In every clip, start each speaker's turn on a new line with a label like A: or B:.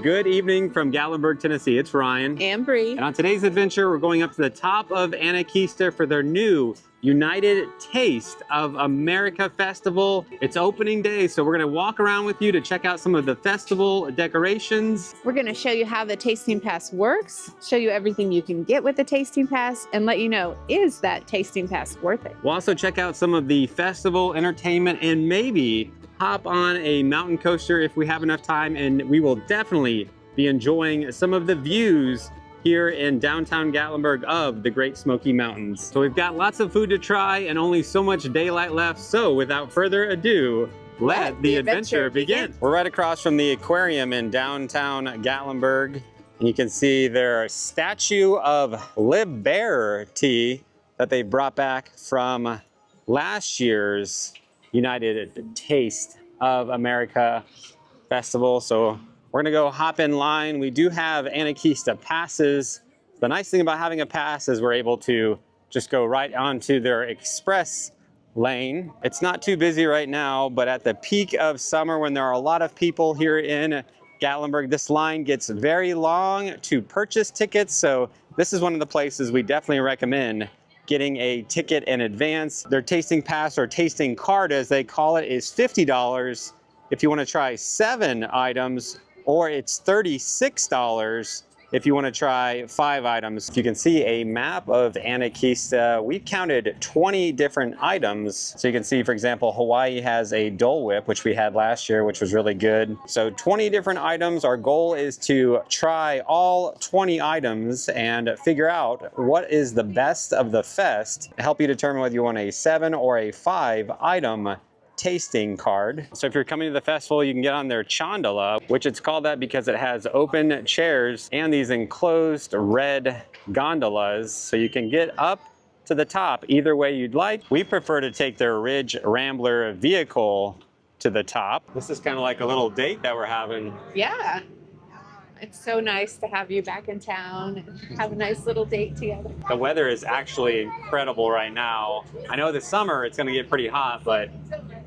A: Good evening from Gatlinburg, Tennessee. It's Ryan.
B: And Brie.
A: And on today's adventure, we're going up to the top of Anakeesta for their new United Taste of America Festival. It's opening day, so we're gonna walk around with you to check out some of the festival decorations.
B: We're gonna show you how the tasting pass works, show you everything you can get with the tasting pass, and let you know, is that tasting pass worth it?
A: We'll also check out some of the festival entertainment and maybe hop on a mountain coaster if we have enough time, and we will definitely be enjoying some of the views here in downtown Gatlinburg of the Great Smoky Mountains. So we've got lots of food to try and only so much daylight left. So without further ado, let the adventure begin. We're right across from the aquarium in downtown Gatlinburg. And you can see their statue of Liberty that they brought back from last year's United Taste of America Festival. So we're gonna go hop in line. We do have Anakeesta passes. The nice thing about having a pass is we're able to just go right onto their express lane. It's not too busy right now, but at the peak of summer when there are a lot of people here in Gatlinburg, this line gets very long to purchase tickets. So this is one of the places we definitely recommend getting a ticket in advance. Their tasting pass or tasting card, as they call it, is $50 if you want to try 7 items, or it's $36 if you want to try 5 items. You can see a map of Anakeesta. We've counted 20 different items. So you can see, for example, Hawaii has a Dole Whip, which we had last year, which was really good. So 20 different items. Our goal is to try all 20 items and figure out what is the best of the fest, help you determine whether you want a 7 or a 5 item tasting card. So if you're coming to the festival, you can get on their gondola, which it's called that because it has open chairs and these enclosed red gondolas. So you can get up to the top either way you'd like. We prefer to take their Ridge Rambler vehicle to the top. This is kind of like a little date that we're having.
B: Yeah. It's so nice to have you back in town and have a nice little date together.
A: The weather is actually incredible right now. I know this summer it's going to get pretty hot, but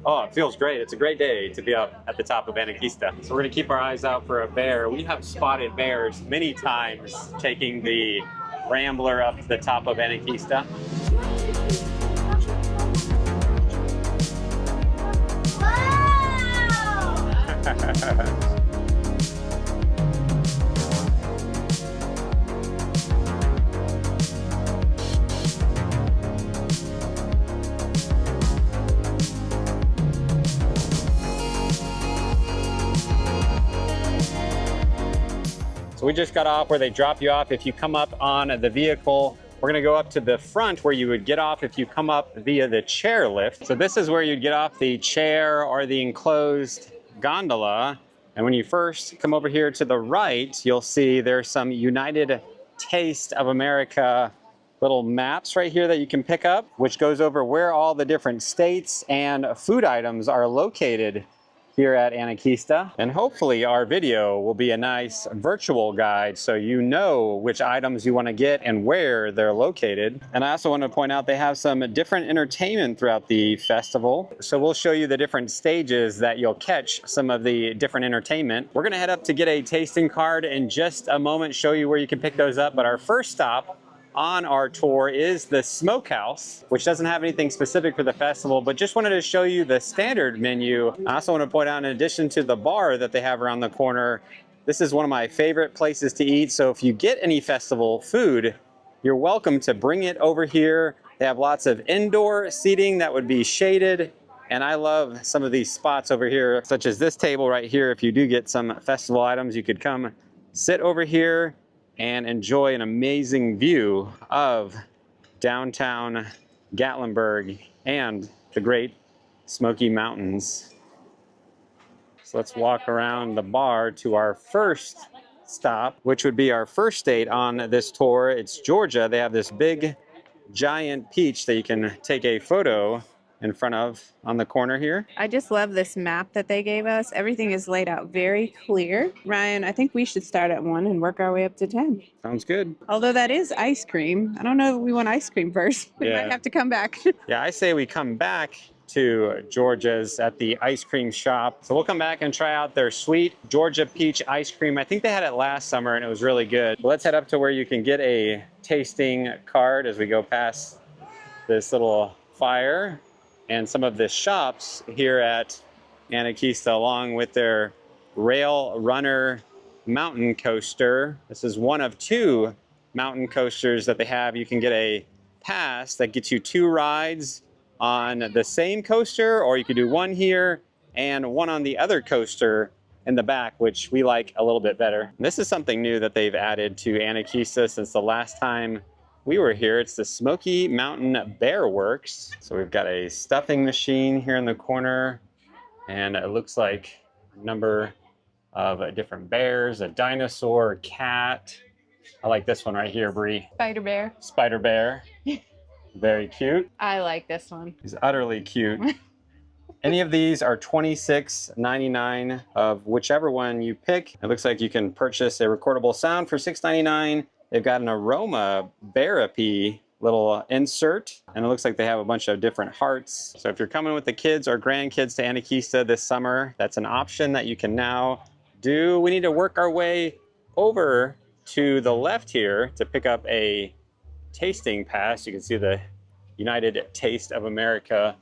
A: oh, it feels great. It's a great day to be up at the top of Anakeesta. So we're going to keep our eyes out for a bear. We have spotted bears many times taking the Rambler up to the top of Anakeesta. Wow! So we just got off where they drop you off. If you come up on the vehicle, we're gonna go up to the front where you would get off if you come up via the chairlift. So this is where you'd get off the chair or the enclosed gondola. And when you first come over here to the right, you'll see there's some United Taste of America little maps right here that you can pick up, which goes over where all the different states and food items are located here at Anakeesta. And hopefully our video will be a nice virtual guide so you know which items you want to get and where they're located. And I also want to point out they have some different entertainment throughout the festival. So we'll show you the different stages that you'll catch some of the different entertainment. We're going to head up to get a tasting card in just a moment, show you where you can pick those up. But our first stop on our tour is the Smokehouse, which doesn't have anything specific for the festival, but just wanted to show you the standard menu. I also want to point out, in addition to the bar that they have around the corner, this is one of my favorite places to eat. So if you get any festival food, you're welcome to bring it over here. They have lots of indoor seating that would be shaded. And I love some of these spots over here, such as this table right here. If you do get some festival items, you could come sit over here and enjoy an amazing view of downtown Gatlinburg and the Great Smoky Mountains. So let's walk around the bar to our first stop, which would be our first date on this tour. It's Georgia. They have this big, giant peach that you can take a photo in front of on the corner here.
B: I just love this map that they gave us. Everything is laid out very clear. Ryan, I think we should start at 1 and work our way up to 10.
A: Sounds good.
B: Although that is ice cream. I don't know if we want ice cream first. We might have to come back.
A: Yeah, I say we come back to Georgia's at the ice cream shop. So we'll come back and try out their sweet Georgia peach ice cream. I think they had it last summer and it was really good. Let's head up to where you can get a tasting card as we go past this little fire and some of the shops here at Anakeesta, along with their Rail Runner mountain coaster. This is one of 2 mountain coasters that they have. You can get a pass that gets you 2 rides on the same coaster, or you could do one here and one on the other coaster in the back, which we like a little bit better. This is something new that they've added to Anakeesta since the last time we were here. It's the Smoky Mountain Bear Works. So we've got a stuffing machine here in the corner, and it looks like a number of different bears, a dinosaur, a cat. I like this one right here, Brie.
B: Spider bear.
A: Spider bear. Very cute.
B: I like this one.
A: He's utterly cute. Any of these are $26.99 of whichever one you pick. It looks like you can purchase a recordable sound for $6.99. They've got an aroma therapy little insert, and it looks like they have a bunch of different hearts. So if you're coming with the kids or grandkids to Anakeesta this summer, that's an option that you can now do. We need to work our way over to the left here to pick up a tasting pass. You can see the United Taste of America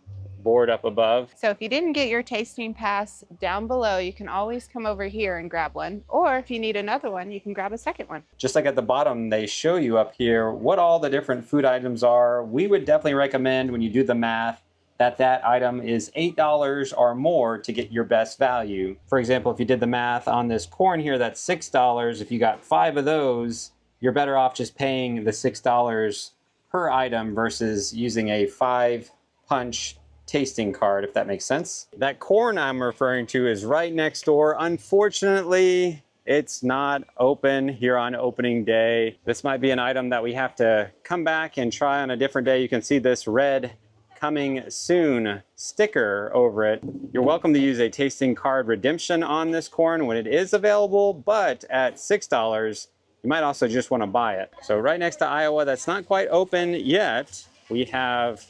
A: board up above.
B: So if you didn't get your tasting pass down below, you can always come over here and grab one. Or if you need another one, you can grab a second one.
A: Just like at the bottom, they show you up here what all the different food items are. We would definitely recommend, when you do the math, that that item is $8 or more to get your best value. For example, if you did the math on this corn here, that's $6. If you got 5 of those, you're better off just paying the $6 per item versus using a 5-punch tasting card, if that makes sense. That corn I'm referring to is right next door. Unfortunately, it's not open here on opening day. This might be an item that we have to come back and try on a different day. You can see this red "coming soon" sticker over it. You're welcome to use a tasting card redemption on this corn when it is available, but at $6, you might also just want to buy it. So right next to Iowa, that's not quite open yet, we have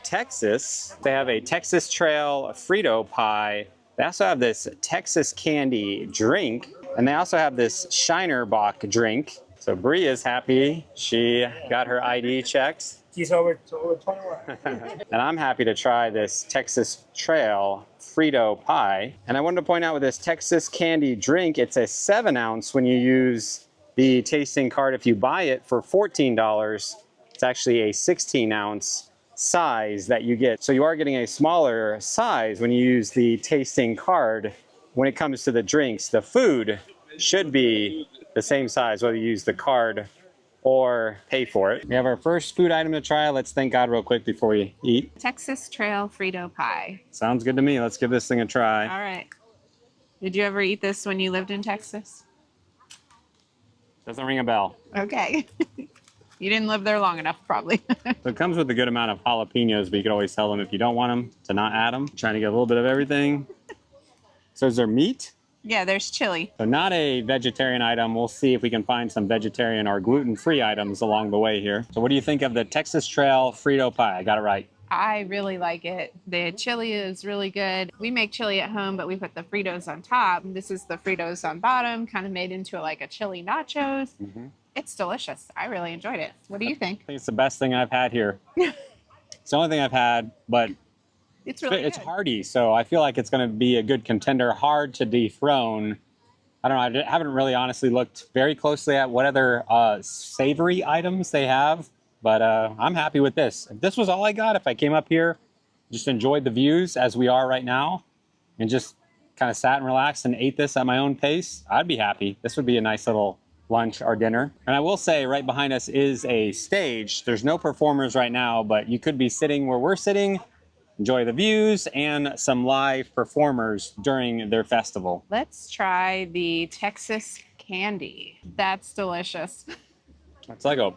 A: Texas. They have a Texas Trail Frito pie. They also have this Texas candy drink, and they also have this Shiner Bock drink. So Brie is happy. She got her ID checked.
C: He's over 21.
A: And I'm happy to try this Texas Trail Frito pie. And I wanted to point out with this Texas candy drink, it's a 7-ounce when you use the tasting card. If you buy it for $14, it's actually a 16-ounce size that you get. So you are getting a smaller size when you use the tasting card. When it comes to the drinks, the food should be the same size, whether you use the card or pay for it. We have our first food item to try. Let's thank God real quick before we eat.
B: Texas Trail Frito pie.
A: Sounds good to me. Let's give this thing a try.
B: All right. Did you ever eat this when you lived in Texas?
A: Doesn't ring a bell.
B: Okay. You didn't live there long enough, probably.
A: So it comes with a good amount of jalapenos, but you can always tell them if you don't want them to not add them. Trying to get a little bit of everything. So is there meat?
B: Yeah, there's chili.
A: So not a vegetarian item. We'll see if we can find some vegetarian or gluten-free items along the way here. So what do you think of the Texas Trail Frito pie? I got it right.
B: I really like it. The chili is really good. We make chili at home, but we put the Fritos on top. This is the Fritos on bottom, kind of made into like a chili nachos.
A: Mm-hmm.
B: It's delicious. I really enjoyed it. What do you think?
A: I think it's the best thing I've had here. It's the only thing I've had, but
B: It's really
A: it's
B: good.
A: hearty, so I feel like it's going to be a good contender, hard to dethrone. I don't know, I haven't really honestly looked very closely at what other savory items they have, but I'm happy with this. If this was all I got, if I came up here, just enjoyed the views as we are right now, and just kind of sat and relaxed and ate this at my own pace, I'd be happy. This would be a nice little lunch or dinner. And I will say right behind us is a stage. There's no performers right now, but you could be sitting where we're sitting, enjoy the views and some live performers during their festival.
B: Let's try the Texas candy. That's delicious.
A: It's like a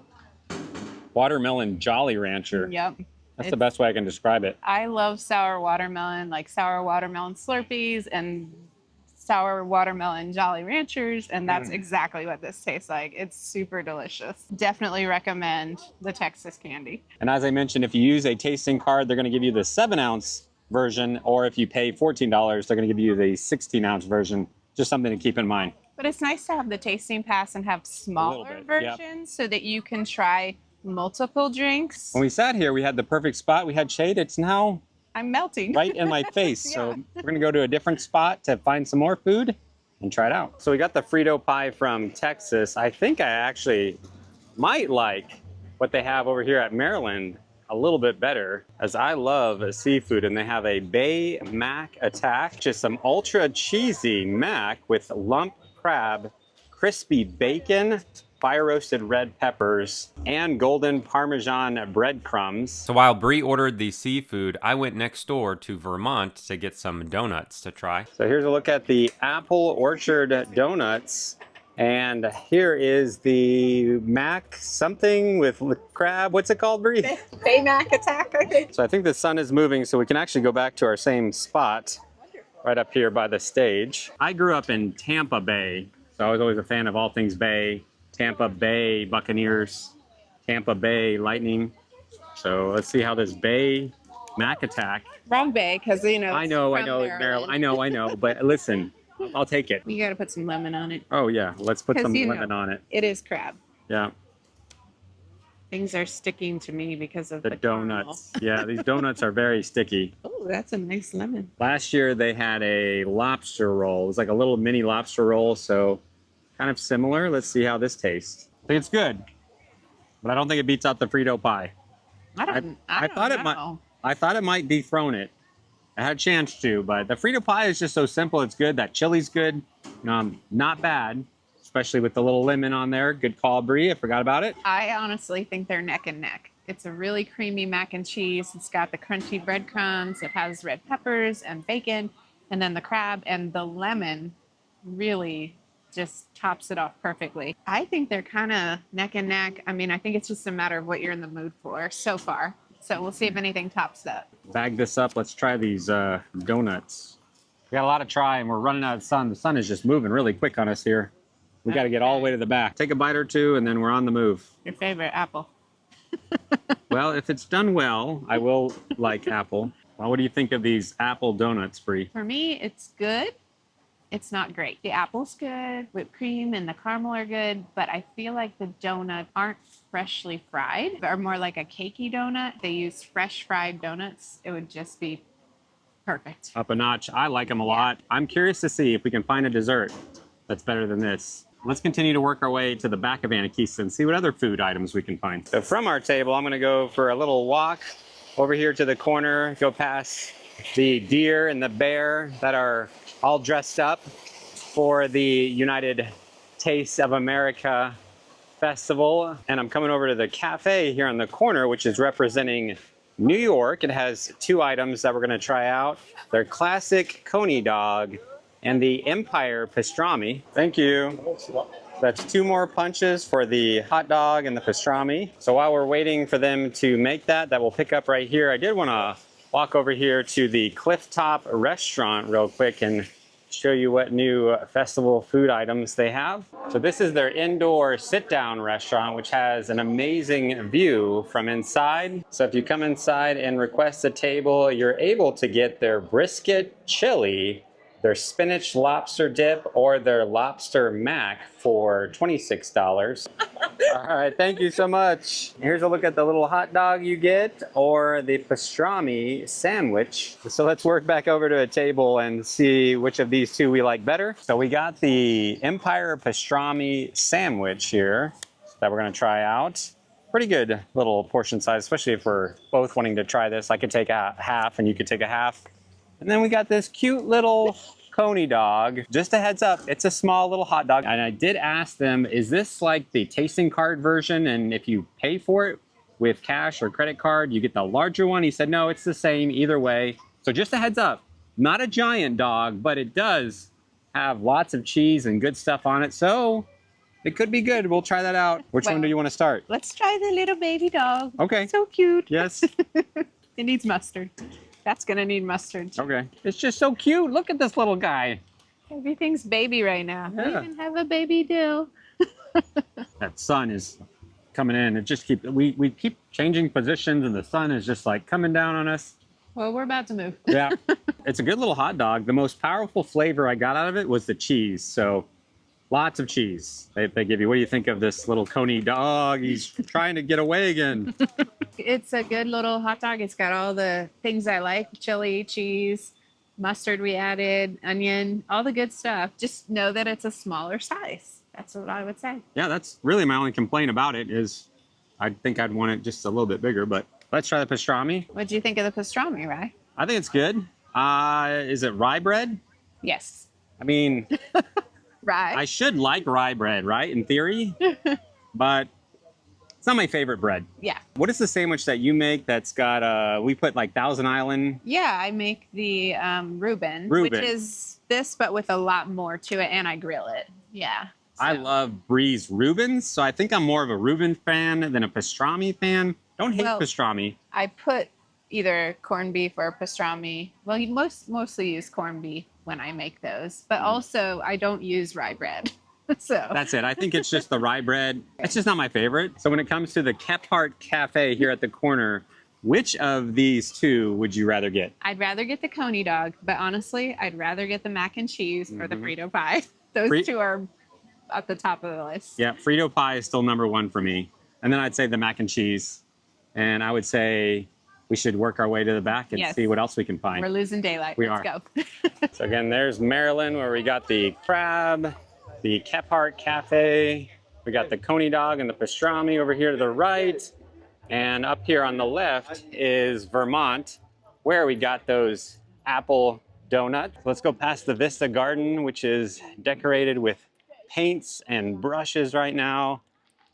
A: watermelon Jolly Rancher.
B: Yep.
A: That's the best way I can describe it.
B: I love sour watermelon, like sour watermelon Slurpees and sour watermelon Jolly Ranchers, and that's exactly what this tastes like. It's super delicious. Definitely recommend the Texas candy.
A: And as I mentioned, if you use a tasting card, they're going to give you the 7-ounce version, or if you pay $14, they're going to give you the 16-ounce version. Just something to keep in mind.
B: But it's nice to have the tasting pass and have smaller
A: bit, yep.
B: versions so that you can try multiple drinks.
A: When we sat here, we had the perfect spot. We had shade. It's now
B: I'm melting.
A: right in my face.
B: Yeah.
A: So we're going to go to a different spot to find some more food and try it out. So we got the Frito pie from Texas. I think I actually might like what they have over here at Maryland a little bit better, as I love seafood, and they have a Bay Mac Attack, just some ultra cheesy mac with lump crab, crispy bacon, fire roasted red peppers, and golden Parmesan breadcrumbs.
D: So while Brie ordered the seafood, I went next door to Vermont to get some donuts to try.
A: So here's a look at the Apple Orchard donuts. And here is the mac something with crab. What's it called, Brie?
B: Bay Mac Attack, I think.
A: So I think the sun is moving, so we can actually go back to our same spot right up here by the stage. I grew up in Tampa Bay, so I was always a fan of all things Bay. Tampa Bay Buccaneers, Tampa Bay Lightning. So let's see how this Bay Mac Attack.
B: Wrong Bay, because you know.
A: I know,
B: Maryland.
A: Maryland. I know. But listen, I'll take it.
B: You got to put some lemon on it.
A: Oh yeah, let's put
B: 'Cause
A: some
B: you
A: lemon
B: know,
A: on it.
B: It is crab.
A: Yeah.
B: Things are sticking to me because of
A: The donuts. Yeah, these donuts are very sticky.
B: Oh, that's a nice lemon.
A: Last year they had a lobster roll. It was like a little mini lobster roll, so kind of similar. Let's see how this tastes. I think it's good, but I don't think it beats out the Frito pie. I thought it might. I thought it might dethrone it. I had a chance to, but the Frito pie is just so simple. It's good. That chili's good. Not bad, especially with the little lemon on there. Good call, Brie. I forgot about it.
B: I honestly think they're neck and neck. It's a really creamy mac and cheese. It's got the crunchy breadcrumbs. It has red peppers and bacon, and then the crab and the lemon really just tops it off perfectly. I think they're kind of neck and neck. I mean, I think it's just a matter of what you're in the mood for so far. So we'll see if anything tops that.
A: Bag this up. Let's try these donuts. We got a lot to try, and we're running out of sun. The sun is just moving really quick on us here. We got to get all the way to the back. Take a bite or two, and then we're on the move.
B: Your favorite apple.
A: Well, if it's done well, I will like apple. Well, what do you think of these apple donuts, Brie?
B: For me, it's good. It's not great. The apple's good, whipped cream and the caramel are good, but I feel like the donuts aren't freshly fried. They're more like a cakey donut. They use fresh fried donuts. It would just be perfect.
A: Up a notch. I like them a lot. I'm curious to see if we can find a dessert that's better than this. Let's continue to work our way to the back of Anakeesta and see what other food items we can find. So from our table, I'm gonna go for a little walk over here to the corner, go past the deer and the bear that are all dressed up for the United Tastes of America Festival. And I'm coming over to the cafe here on the corner, which is representing New York. It has two items that we're gonna try out. Their Classic Coney Dog and the Empire Pastrami. Thank you. That's 2 more punches for the hot dog and the pastrami. So while we're waiting for them to make that we'll pick up right here. I did wanna walk over here to the Clifftop restaurant real quick and show you what new festival food items they have. So this is their indoor sit-down restaurant, which has an amazing view from inside. So if you come inside and request a table, you're able to get their brisket chili, their spinach lobster dip, or their lobster mac for $26. All right, thank you so much. Here's a look at the little hot dog you get, or the pastrami sandwich. So let's work back over to a table and see which of these two we like better. So we got the Empire Pastrami sandwich here that we're gonna try out. Pretty good little portion size, especially if we're both wanting to try this. I could take a half and you could take a half. And then we got this cute little Coney dog. Just a heads up, it's a small little hot dog. And I did ask them, is this like the tasting card version? And if you pay for it with cash or credit card, you get the larger one? He said, no, it's the same either way. So just a heads up, not a giant dog, but it does have lots of cheese and good stuff on it. So it could be good. We'll try that out. Which one do you want to start?
B: Let's try the little baby dog.
A: Okay.
B: So cute.
A: Yes.
B: It needs mustard. That's gonna need mustard.
A: Okay. It's just so cute. Look at this little guy.
B: Everything's baby right now.
A: Yeah.
B: We even have a baby dill.
A: That sun is coming in. It just we keep changing positions and the sun is just like coming down on us.
B: Well, we're about to move.
A: Yeah, it's a good little hot dog. The most powerful flavor I got out of it was the cheese. So lots of cheese they give you. What do you think of this little Coney dog? He's trying to get away again.
B: It's a good little hot dog. It's got all the things I like: chili, cheese, mustard we added, onion, all the good stuff. Just know that it's a smaller size. That's what I would say.
A: Yeah, that's really my only complaint about it is I think I'd want it just a little bit bigger, but let's try the pastrami.
B: What do you think of the pastrami, Rye?
A: I think it's good. Is it rye bread?
B: Yes.
A: I mean,
B: Rye.
A: I should like rye bread, right? In theory, but it's not my favorite bread.
B: Yeah.
A: What is the sandwich that you make that's got, we put like Thousand Island?
B: Yeah, I make the Reuben, which is this, but with a lot more to it, and I grill it. Yeah.
A: I
B: So.
A: love Brie's Reubens, so I think I'm more of a Reuben fan than a pastrami fan. Don't hate pastrami.
B: I put either corned beef or pastrami. Well, you mostly use corned beef when I make those, but also I don't use rye bread. So
A: That's it. I think it's just the rye bread. It's just not my favorite. So when it comes to the Kephart Cafe here at the corner, which of these two would you rather get?
B: I'd rather get the Coney dog, but honestly, I'd rather get the mac and cheese or the Frito pie. Those two are at the top of the list.
A: Yeah, Frito pie is still number one for me. And then I'd say the mac and cheese. And I would say we should work our way to the back and see what else we can find.
B: We're losing daylight. Let's go.
A: So again, there's Maryland where we got the crab, the Kephart Cafe. We got the Coney dog and the pastrami over here to the right. And up here on the left is Vermont, where we got those apple donuts. Let's go past the Vista Garden, which is decorated with paints and brushes right now.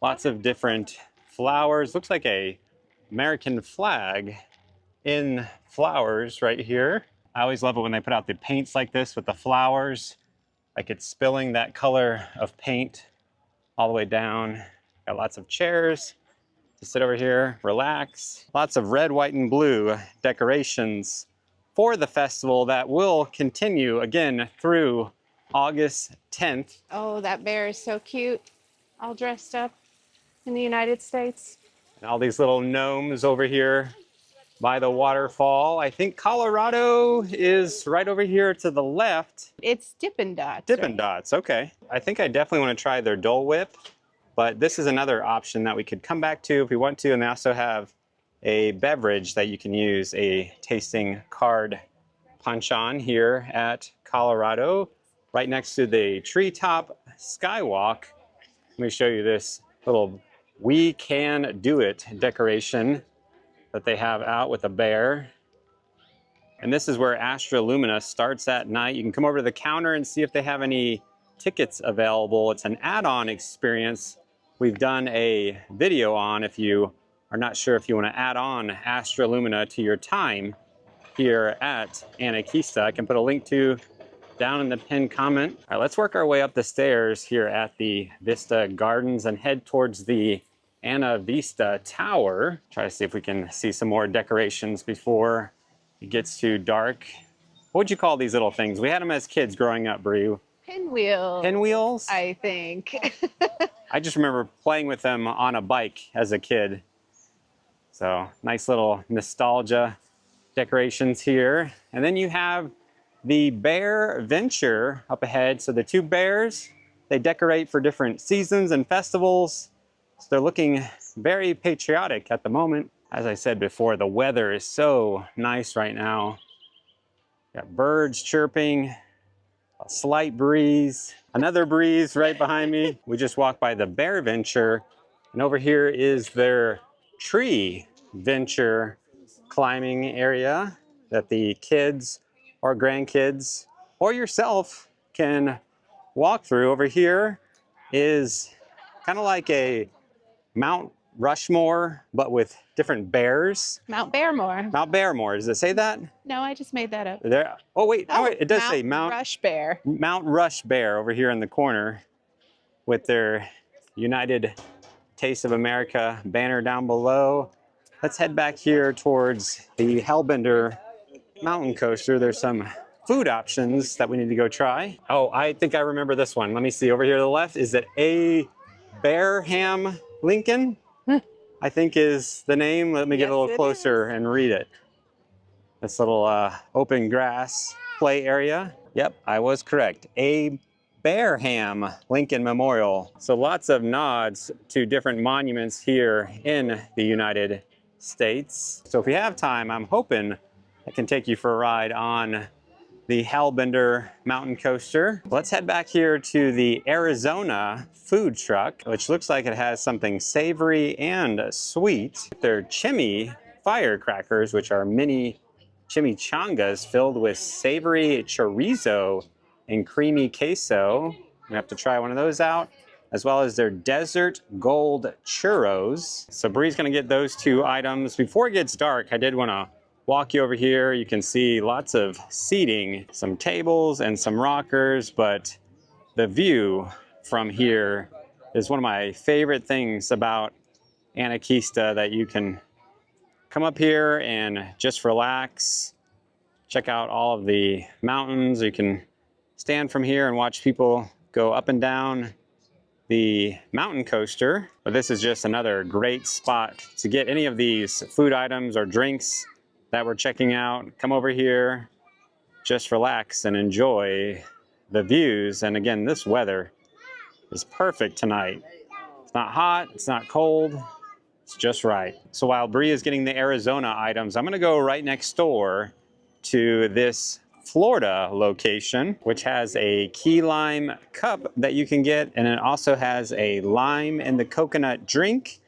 A: Lots of different flowers. Looks like a American flag in flowers right here. I always love it when they put out the paints like this with the flowers. Like it's spilling that color of paint all the way down. Got lots of chairs to sit over here, relax. Lots of red, white, and blue decorations for the festival that will continue again through August 10th.
B: Oh, that bear is so cute. All dressed up in the United States.
A: And all these little gnomes over here by the waterfall. I think Colorado is right over here to the left.
B: It's Dippin' Dots.
A: Dippin' Dots, okay. I think I definitely want to try their Dole Whip, but this is another option that we could come back to if we want to. And they also have a beverage that you can use, a tasting card punch on here at Colorado, right next to the Treetop Skywalk. Let me show you this little "We Can Do It" decoration that they have out with a bear. And this is where Astra Lumina starts at night. You can come over to the counter and see if they have any tickets available. It's an add-on experience we've done a video on if you are not sure if you want to add on Astra Lumina to your time here at Anakeesta. I can put a link to down in the pinned comment. All right, let's work our way up the stairs here at the Vista Gardens and head towards the Ana Vista Tower. Try to see if we can see some more decorations before it gets too dark. What would you call these little things? We had them as kids growing up, Brie.
B: Pinwheels.
A: Pinwheels?
B: I think.
A: I just remember playing with them on a bike as a kid. So nice little nostalgia decorations here. And then you have the Bear Venture up ahead. So the two bears, they decorate for different seasons and festivals. So they're looking very patriotic at the moment. As I said before, the weather is so nice right now. Got birds chirping, a slight breeze, another breeze right behind me. We just walked by the Bear Venture, and over here is their Tree Venture climbing area that the kids or grandkids or yourself can walk through. Over here is kind of like a Mount Rushmore, but with different bears.
B: Mount Bearmore.
A: Mount Bearmore, does it say that?
B: No, I just made that up.
A: There. Oh wait, no, wait, it does say
B: Mount Rush Bear.
A: Mount Rush Bear over here in the corner with their United Taste of America banner down below. Let's head back here towards the Hellbender mountain coaster. There's some food options that we need to go try. Oh, I think I remember this one. Let me see. Over here to the left, is it A. Bearham Lincoln? I think is the name. Let me get a little closer and read it. this little open grass play area. Yep, I was correct. A Bareham Lincoln Memorial. So lots of nods to different monuments here in the United States. So if we have time, I'm hoping I can take you for a ride on the Hellbender mountain coaster. Let's head back here to the Arizona food truck, which looks like it has something savory and sweet. They're chimney firecrackers, which are mini chimichangas filled with savory chorizo and creamy queso. We have to try one of those out, as well as their desert gold churros. So Brie's gonna get those two items. Before it gets dark, I did wanna walk you over here. You can see lots of seating, some tables and some rockers, but the view from here is one of my favorite things about Anakeesta, that you can come up here and just relax, check out all of the mountains. You can stand from here and watch people go up and down the mountain coaster. But this is just another great spot to get any of these food items or drinks that we're checking out. Come over here, just relax and enjoy the views. And again, this weather is perfect tonight. It's not hot, it's not cold, it's just right. So while Brie is getting the Arizona items, I'm gonna go right next door to this Florida location, which has a key lime cup that you can get, and it also has a lime in the coconut drink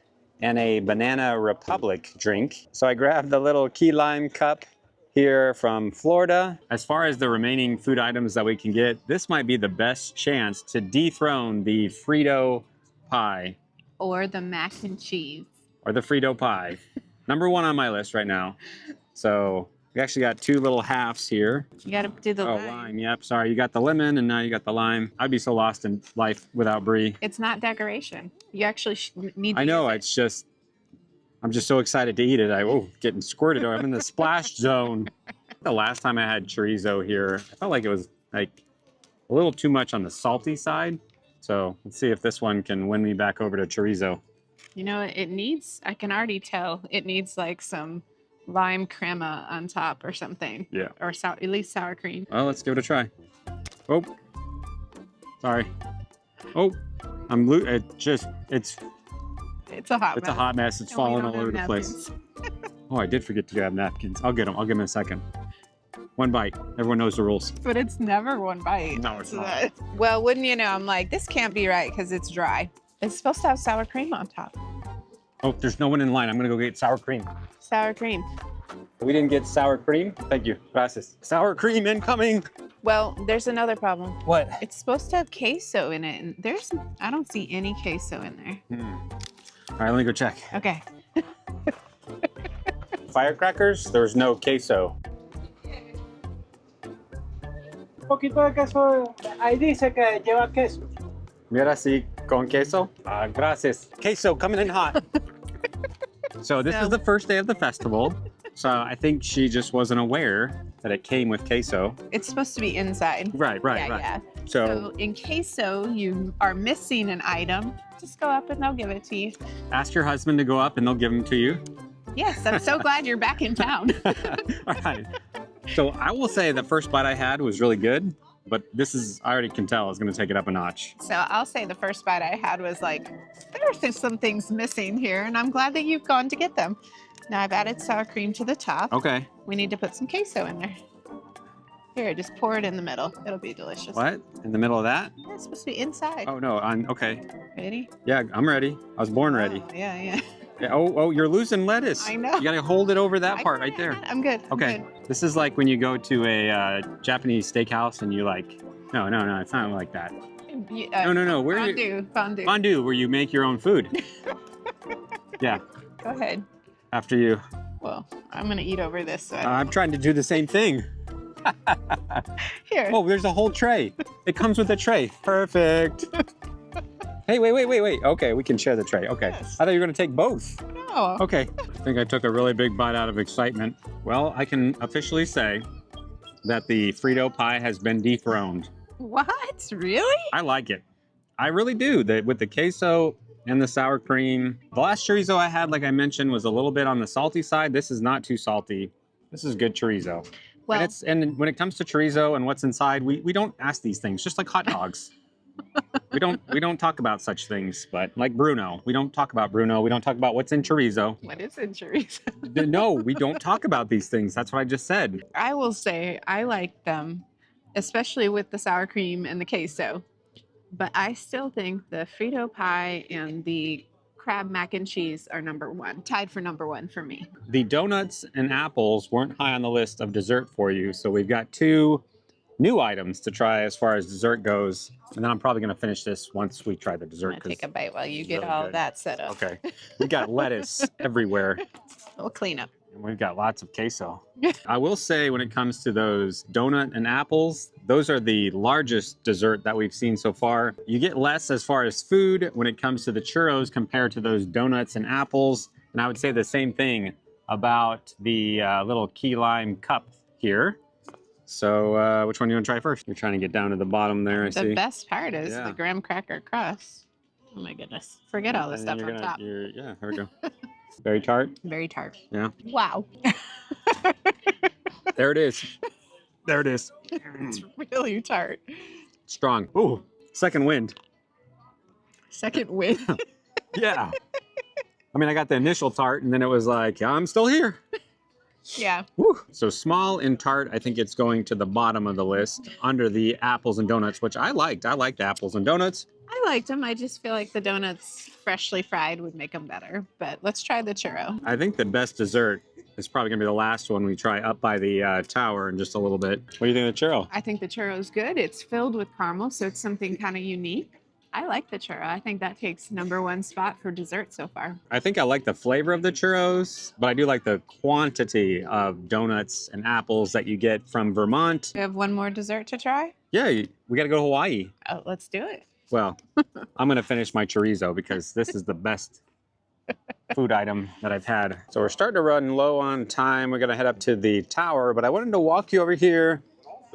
A: and a Banana Republic drink. So I grabbed the little key lime cup here from Florida. As far as the remaining food items that we can get, this might be the best chance to dethrone the Frito pie.
B: Or the mac and cheese.
A: Or the Frito pie. Number one on my list right now. So we actually got two little halves here.
B: You gotta do the
A: Oh,
B: lime.
A: lime. Yep. Sorry, you got the lemon and now you got the lime. I'd be so lost in life without Brie.
B: It's not decoration. You actually need to
A: I know.
B: use it.
A: It's just, I'm just so excited to eat it. Getting squirted. I'm in the splash zone. The last time I had chorizo here, I felt like it was like a little too much on the salty side. So let's see if this one can win me back over to chorizo.
B: You know, it needs, I can already tell, it needs like some lime crema on top or something.
A: Yeah.
B: Or at least sour cream.
A: Well, let's give it a try. Oh, sorry. Oh, it's
B: It's a hot
A: a hot mess. It's
B: And we
A: falling
B: don't
A: all over
B: have
A: the place. Oh, I did forget to grab napkins. I'll get them. I'll give them in a second. One bite. Everyone knows the rules.
B: But it's never one bite.
A: No, it's not.
B: Well, wouldn't you know, I'm like, this can't be right because it's dry. It's supposed to have sour cream on top.
A: Oh, there's no one in line. I'm gonna go get sour cream.
B: Sour cream.
A: We didn't get sour cream. Thank you. Gracias. Sour cream incoming.
B: Well, there's another problem.
A: What?
B: It's supposed to have queso in it, and I don't see any queso in there.
A: All right, let me go check.
B: Okay.
A: Firecrackers, there's no queso.
C: Un poquito de queso. Ahí dice que lleva queso.
A: Mira si con queso. Gracias. Queso coming in hot. So this is the first day of the festival. So I think she just wasn't aware that it came with queso.
B: It's supposed to be inside.
A: Right.
B: Yeah. So in queso, you are missing an item, just go up and they'll give it to you.
A: Ask your husband to go up and they'll give them to you.
B: Yes, I'm so glad you're back in town.
A: All right. So I will say the first bite I had was really good, but I already can tell it's going to take it up a notch.
B: So I'll say the first bite I had was like, there's some things missing here, and I'm glad that you've gone to get them. Now I've added sour cream to the top.
A: Okay.
B: We need to put some queso in there. Here, just pour it in the middle. It'll be delicious.
A: What? In the middle of that?
B: Yeah, it's supposed to be inside.
A: Oh, no. Okay.
B: Ready?
A: Yeah, I'm ready. I was born ready.
B: Oh, yeah.
A: Yeah, oh, you're losing lettuce.
B: I know.
A: You got to hold it over that part right there.
B: I'm good. I'm
A: Okay.
B: good.
A: This is like when you go to a Japanese steakhouse and you like, no, it's not like that. No. Where
B: Fondue.
A: Fondue, where you make your own food. Yeah.
B: Go ahead.
A: After you.
B: Well, I'm gonna eat over this. So
A: I'm trying to do the same thing.
B: Here.
A: Oh, there's a whole tray. It comes with a tray. Perfect. Hey, wait. Okay, we can share the tray. Okay.
B: Yes.
A: I thought you were gonna take both.
B: No.
A: Okay. I think I took a really big bite out of excitement. Well, I can officially say that the Frito pie has been dethroned.
B: What? Really?
A: I like it. I really do. With the queso and the sour cream. The last chorizo I had, like I mentioned, was a little bit on the salty side. This is not too salty. This is good chorizo.
B: Well,
A: And when it comes to chorizo and what's inside, we don't ask these things, just like hot dogs. we don't talk about such things, but like Bruno, we don't talk about Bruno. We don't talk about what's in chorizo.
B: what is in chorizo?
A: No, we don't talk about these things. That's what I just said.
B: I will say I like them, especially with the sour cream and the queso. But I still think the Frito pie and the crab mac and cheese are number one, tied for number one for me.
A: The donuts and apples weren't high on the list of dessert for you, so we've got 2 new items to try as far as dessert goes. And then I'm probably going to finish this once we try the
B: I'm
A: dessert.
B: gonna take a
A: 'Cause
B: bite while you
A: it's
B: get
A: really
B: all
A: good.
B: that set up.
A: Okay. We got lettuce everywhere.
B: We'll clean up.
A: And we've got lots of queso. I will say when it comes to those donut and apples, those are the largest dessert that we've seen so far. You get less as far as food when it comes to the churros compared to those donuts and apples. And I would say the same thing about the little key lime cup here. So which one do you want to try first? You're trying to get down to the bottom there, I see.
B: The best part is
A: Yeah.
B: the graham cracker crust. Oh my goodness. Forget all the
A: And
B: stuff
A: then
B: on top.
A: Yeah, here we go. Very tart.
B: Very tart.
A: Yeah.
B: Wow.
A: There it is. There it is.
B: It's really tart.
A: Strong. Ooh, second wind.
B: Second win.
A: Yeah. I mean, I got the initial tart and then it was like, I'm still here.
B: Yeah.
A: Woo. So small and tart, I think it's going to the bottom of the list under the apples and donuts, which I liked. I liked apples and donuts.
B: I liked them. I just feel like the donuts freshly fried would make them better. But let's try the churro.
A: I think the best dessert is probably going to be the last one we try up by the tower in just a little bit. What do you think of the churro?
B: I think the churro is good. It's filled with caramel, so it's something kind of unique. I like the churro. I think that takes number one spot for dessert so far.
A: I think I like the flavor of the churros, but I do like the quantity of donuts and apples that you get from Vermont.
B: We have one more dessert to try.
A: Yeah, we got to go to Hawaii.
B: Oh, let's do it.
A: Well, I'm going to finish my chorizo because this is the best food item that I've had. So we're starting to run low on time. We're going to head up to the tower, but I wanted to walk you over here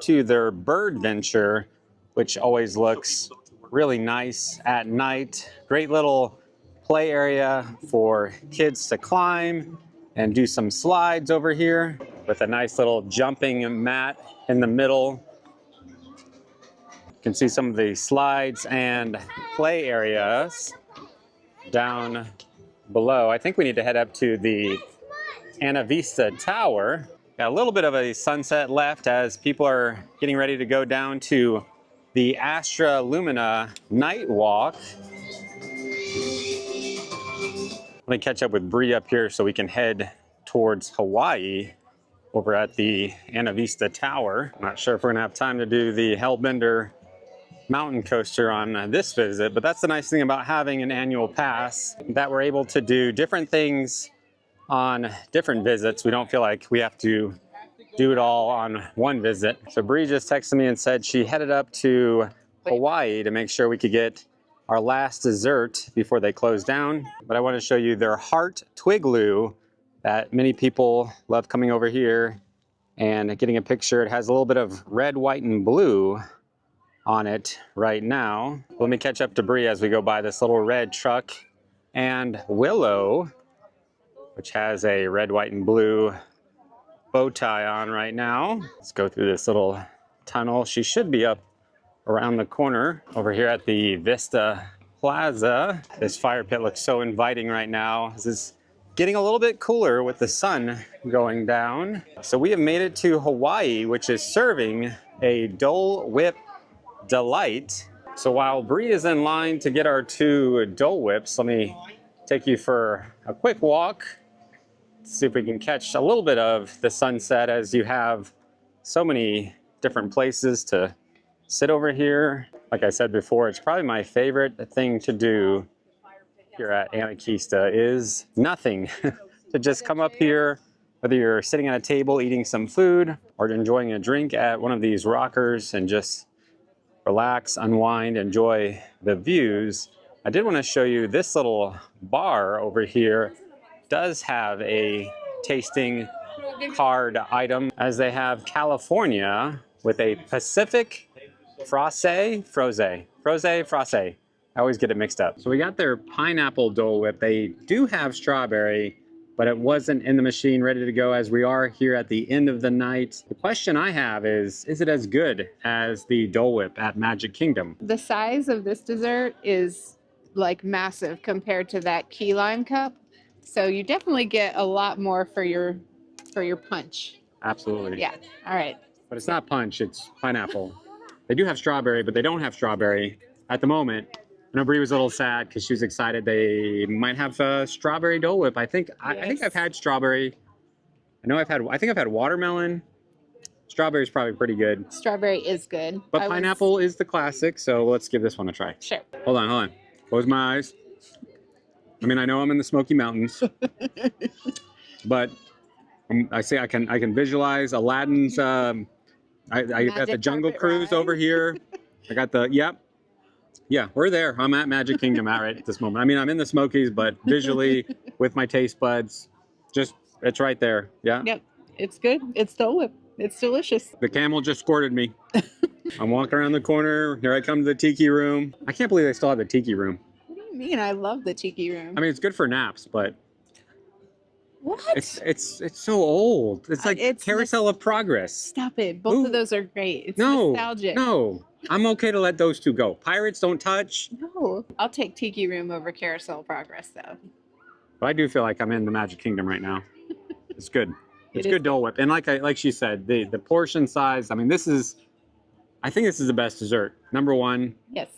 A: to their bird venture, which always looks really nice at night. Great little play area for kids to climb and do some slides over here with a nice little jumping mat in the middle. You can see some of the slides and play areas down below. I think we need to head up to the Anakeesta Tower. Got a little bit of a sunset left as people are getting ready to go down to the Astra Lumina night walk. Let me catch up with Brie up here so we can head towards Hawaii over at the Anakeesta Tower. I'm not sure if we're gonna have time to do the Hellbender mountain coaster on this visit, but that's the nice thing about having an annual pass, that we're able to do different things on different visits. We don't feel like we have to do it all on one visit. So Brie just texted me and said she headed up to Hawaii to make sure we could get our last dessert before they close down. But I want to show you their heart twigloo that many people love coming over here and getting a picture. It has a little bit of red, white, and blue on it right now. Let me catch up to Brie as we go by this little red truck and Willow, which has a red, white, and blue bow tie on right now. Let's go through this little tunnel. She should be up around the corner over here at the Vista Plaza. This fire pit looks so inviting right now. This is getting a little bit cooler with the sun going down. So we have made it to Hawaii, which is serving a Dole Whip Delight. So while Brie is in line to get our 2 Dole Whips, let me take you for a quick walk. See if we can catch a little bit of the sunset as you have so many different places to sit over here. Like I said before, it's probably my favorite thing to do here at Anakeesta is nothing. To just come up here, whether you're sitting at a table eating some food or enjoying a drink at one of these rockers and just relax, unwind, enjoy the views. I did want to show you this little bar over here does have a tasting card item, as they have California with a Pacific Frosse. I always get it mixed up. So we got their pineapple Dole Whip. They do have strawberry, but it wasn't in the machine ready to go as we are here at the end of the night. The question I have is it as good as the Dole Whip at Magic Kingdom?
B: The size of this dessert is like massive compared to that key lime cup. So you definitely get a lot more for your punch.
A: Absolutely.
B: Yeah. All right.
A: But it's not punch, it's pineapple. They do have strawberry, but they don't have strawberry at the moment. I know Brie was a little sad because she was excited they might have a strawberry Dole Whip. I think I've had strawberry. I think I've had watermelon. Strawberry is probably pretty good.
B: Strawberry is good.
A: But pineapple is the classic, so let's give this one a try.
B: Sure.
A: Hold on. Close my eyes. I mean, I know I'm in the Smoky Mountains, but I can visualize Aladdin's. I got the Jungle Cruise over here. I got the Yeah, we're there. I'm at Magic Kingdom right at this moment. I mean, I'm in the Smokies, but visually with my taste buds, it's right there. Yeah.
B: Yep. It's good. It's Dole Whip. It's delicious.
A: The camel just squirted me. I'm walking around the corner. Here I come to the tiki room. I can't believe they still have the tiki room.
B: What do you mean? I love the tiki room.
A: I mean, it's good for naps, but
B: what?
A: It's so old. It's like Carousel of Progress.
B: Stop it. Both of those are great. It's
A: no,
B: nostalgic.
A: No, I'm okay to let those two go. Pirates don't touch.
B: No. I'll take tiki room over Carousel of Progress though.
A: But I do feel like I'm in the Magic Kingdom right now. It's good. It's good Dole Whip. And like she said, the portion size, I mean, I think this is the best dessert. Number one.
B: Yes.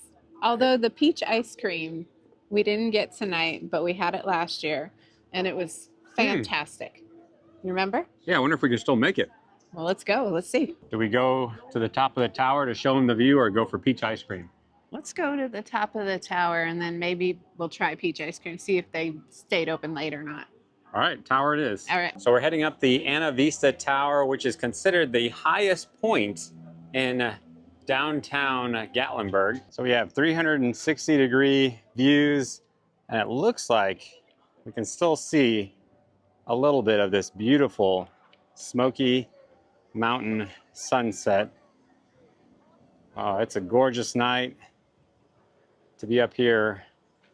B: Although the peach ice cream, we didn't get tonight, but we had it last year. And it was fantastic. You remember?
A: Yeah, I wonder if we can still make it.
B: Well, let's go. Let's see.
A: Do we go to the top of the tower to show them the view or go for peach ice cream?
B: Let's go to the top of the tower and then maybe we'll try peach ice cream, see if they stayed open late or not.
A: All right, tower it is.
B: All right.
A: So we're heading up the Anakeesta Tower, which is considered the highest point in downtown Gatlinburg. So we have 360-degree views, and it looks like we can still see a little bit of this beautiful Smoky Mountain sunset. Oh, it's a gorgeous night to be up here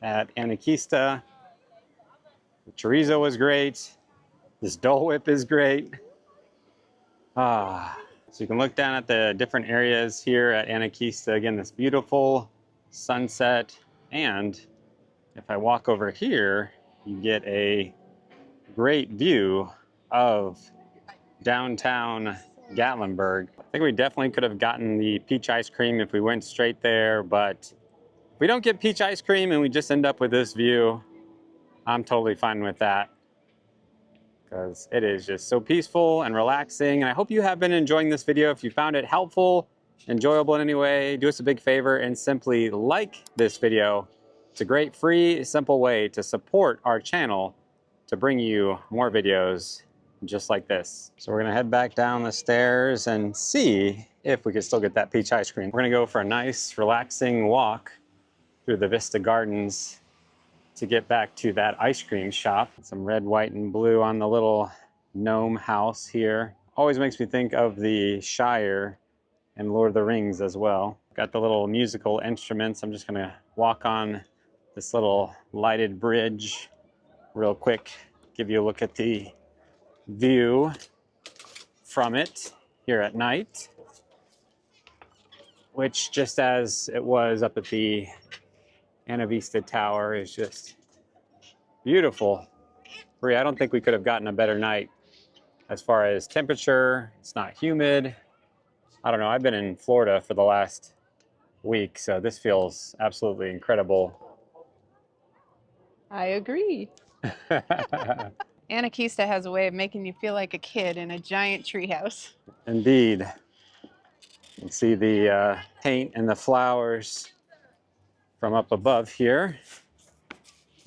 A: at Anakeesta. The chorizo is great. This Dole Whip is great. So you can look down at the different areas here at Anakeesta. Again, this beautiful sunset. And if I walk over here, you get a great view of downtown Gatlinburg. I think we definitely could have gotten the peach ice cream if we went straight there, but if we don't get peach ice cream and we just end up with this view, I'm totally fine with that because it is just so peaceful and relaxing. And I hope you have been enjoying this video. If you found it helpful, enjoyable in any way, do us a big favor and simply like this video. It's a great, free, simple way to support our channel to bring you more videos just like this. So we're gonna head back down the stairs and see if we can still get that peach ice cream. We're gonna go for a nice, relaxing walk through the Vista Gardens to get back to that ice cream shop. Some red, white, and blue on the little gnome house here. Always makes me think of the Shire and Lord of the Rings as well. Got the little musical instruments. I'm just gonna walk on this little lighted bridge real quick, give you a look at the view from it here at night, which just as it was up at the Anakeesta Tower is just beautiful. Brie, I don't think we could have gotten a better night as far as temperature. It's not humid. I don't know, I've been in Florida for the last week, so this feels absolutely incredible.
B: I agree. Anakeesta has a way of making you feel like a kid in a giant treehouse.
A: Indeed. You can see the paint and the flowers from up above here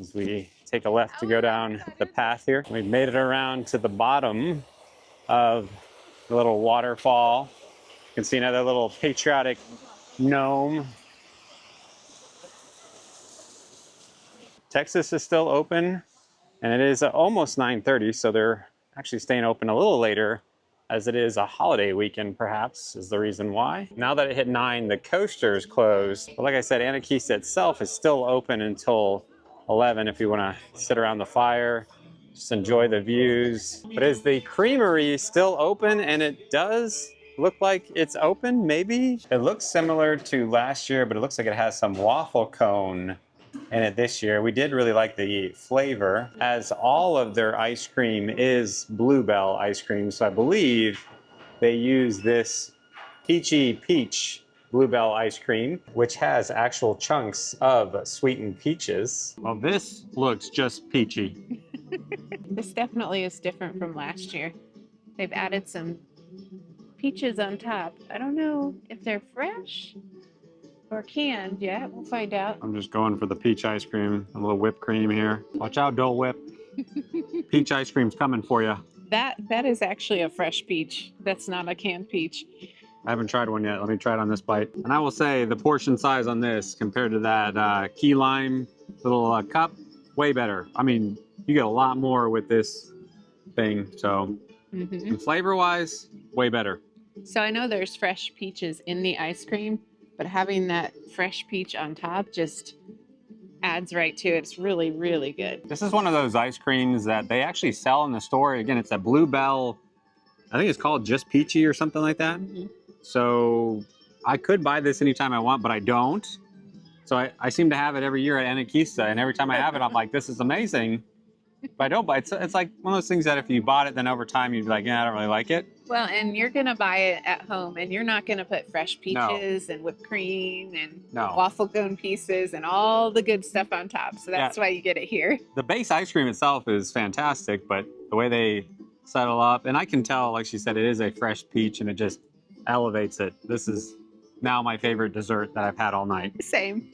A: as we take a left to go down the path here. We've made it around to the bottom of the little waterfall. You can see another little patriotic gnome. Texas is still open, and it is almost 9:30, so they're actually staying open a little later as it is a holiday weekend, perhaps, is the reason why. Now that it hit 9, the coaster's closed. But like I said, Anakeesta itself is still open until 11 if you want to sit around the fire, Just enjoy the views. But is the creamery still open? And it does look like it's open, maybe? It looks similar to last year, but it looks like it has some waffle cone in it this year. We did really like the flavor, as all of their ice cream is Bluebell ice cream. So I believe they use this peachy peach Bluebell ice cream, which has actual chunks of sweetened peaches. Well, this looks just peachy.
B: This definitely is different from last year. They've added some peaches on top. I don't know if they're fresh or canned yet. We'll find out.
A: I'm just going for the peach ice cream, a little whipped cream here. Watch out, Dole Whip. Peach ice cream's coming for you.
B: That is actually a fresh peach. That's not a canned peach.
A: I haven't tried one yet. Let me try it on this bite. And I will say the portion size on this compared to that key lime little cup, way better. I mean, you get a lot more with this thing. So and flavor-wise, way better.
B: So I know there's fresh peaches in the ice cream, but having that fresh peach on top just adds right to it. It's really, really good.
A: This is one of those ice creams that they actually sell in the store. Again, it's a Bluebell, I think it's called Just Peachy or something like that. So I could buy this anytime I want, but I don't. So I seem to have it every year at Anakeesta, and every time I have it, I'm like, this is amazing. But I don't buy it. It's like one of those things that if you bought it, then over time you'd be like, yeah, I don't really like it.
B: Well, and you're going to buy it at home, and you're not going to put fresh peaches and whipped cream and waffle cone pieces and all the good stuff on top. So that's why you get it here.
A: The base ice cream itself is fantastic, but the way they settle up, and I can tell, like she said, it is a fresh peach, and it just elevates it. This is now my favorite dessert that I've had all night.
B: Same.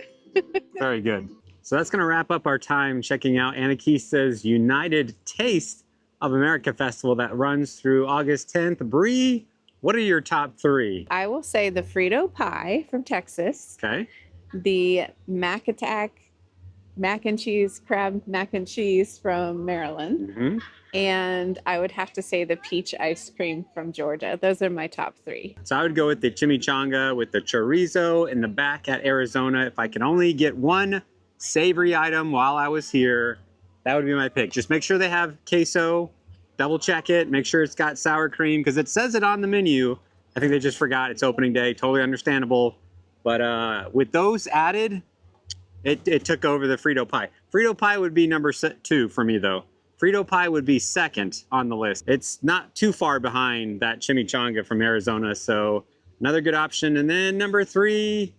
A: Very good. So that's going to wrap up our time checking out Anakeesta's United Taste of America Festival that runs through August 10th. Brie, what are your top three?
B: I will say the Frito pie from Texas.
A: Okay.
B: The Mac Attack mac and cheese, crab mac and cheese from Maryland. And I would have to say the peach ice cream from Georgia. Those are my top three.
A: So I would go with the chimichanga with the chorizo in the back at Arizona. If I can only get one savory item while I was here, that would be my pick. Just make sure they have queso, double check it, make sure it's got sour cream, because it says it on the menu. I think they just forgot it's opening day, totally understandable. But with those added, it took over the Frito pie. Frito pie would be number 2 for me though. Frito pie would be second on the list. It's not too far behind that chimichanga from Arizona, so another good option. And then number 3,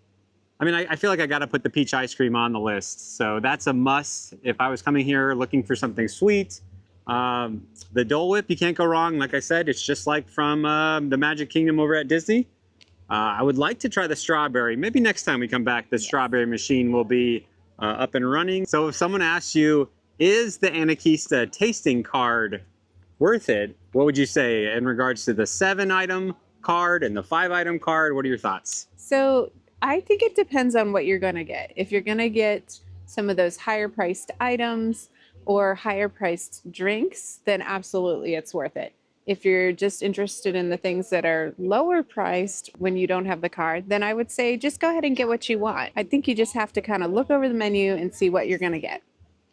A: I mean, I feel like I got to put the peach ice cream on the list. So that's a must if I was coming here looking for something sweet. The Dole Whip, you can't go wrong. Like I said, it's just like from the Magic Kingdom over at Disney. I would like to try the strawberry. Maybe next time we come back, the strawberry machine will be up and running. So if someone asks you, is the Anakeesta tasting card worth it? What would you say in regards to the 7-item card and the 5-item card? What are your thoughts?
B: So I think it depends on what you're going to get. If you're going to get some of those higher priced items or higher priced drinks, then absolutely it's worth it. If you're just interested in the things that are lower priced when you don't have the card, then I would say just go ahead and get what you want. I think you just have to kind of look over the menu and see what you're going to get.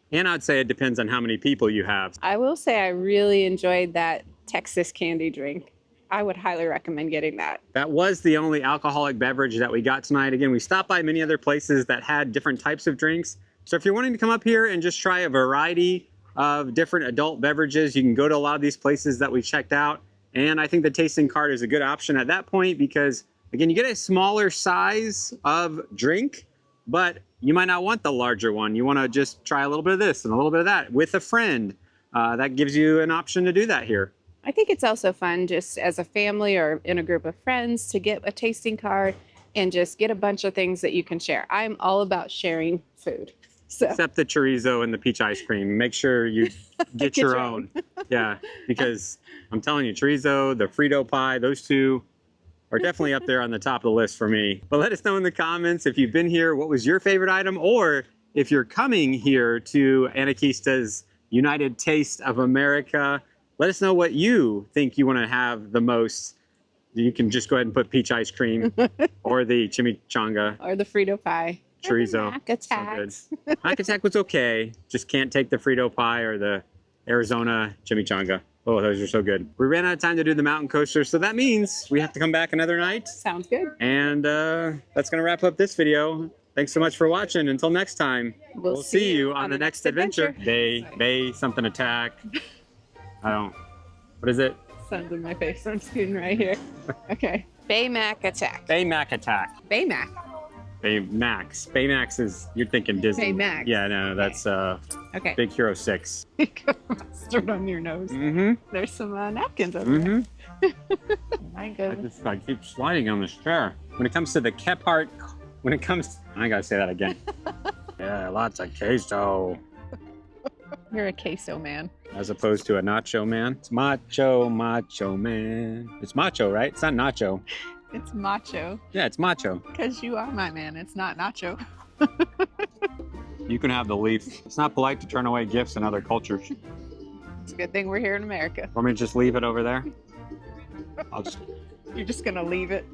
A: And I'd say it depends on how many people you have.
B: I will say I really enjoyed that Texas candy drink. I would highly recommend getting that.
A: That was the only alcoholic beverage that we got tonight. Again, we stopped by many other places that had different types of drinks. So if you're wanting to come up here and just try a variety of different adult beverages, you can go to a lot of these places that we checked out. And I think the tasting card is a good option at that point because, again, you get a smaller size of drink, but you might not want the larger one. You want to just try a little bit of this and a little bit of that with a friend. That gives you an option to do that here.
B: I think it's also fun just as a family or in a group of friends to get a tasting card and just get a bunch of things that you can share. I'm all about sharing food. So.
A: Except the chorizo and the peach ice cream. Make sure you get your own. Yeah, because I'm telling you, chorizo, the Frito pie, those two are definitely up there on the top of the list for me. But let us know in the comments if you've been here, what was your favorite item, or if you're coming here to Anakeesta's United Taste of America, let us know what you think you want to have the most. You can just go ahead and put peach ice cream or the chimichanga.
B: Or the Frito pie.
A: Chorizo.
B: Mac Attack.
A: So good. Mac Attack was okay. Just can't take the Frito pie or the Arizona chimichanga. Oh, those are so good. We ran out of time to do the mountain coaster, so that means we have to come back another night.
B: Sounds good.
A: And that's going to wrap up this video. Thanks so much for watching. Until next time, we'll see you on the next adventure. Bay, something attack. I don't, what is it?
B: Sun's in my face. I'm scooting right here. Okay. Baymax attack.
A: Baymax attack.
B: Baymax.
A: Baymax. Baymax is, you're thinking Disney.
B: Baymax.
A: Yeah, no, that's
B: Okay.
A: Big Hero 6.
B: Mustard on your nose.
A: Mm-hmm.
B: There's some napkins over there. My
A: I
B: goodness.
A: keep sliding on this chair. When it comes to the Kephart, I gotta say that again. Yeah, lots of queso.
B: You're a queso man.
A: As opposed to a nacho man. It's macho man. It's macho, right? It's not nacho.
B: It's macho.
A: Yeah, it's macho.
B: Because you are my man. It's not nacho.
A: You can have the leaf. It's not polite to turn away gifts in other cultures.
B: It's a good thing we're here in America.
A: Want me to just leave it over there?
B: You're just going to leave it.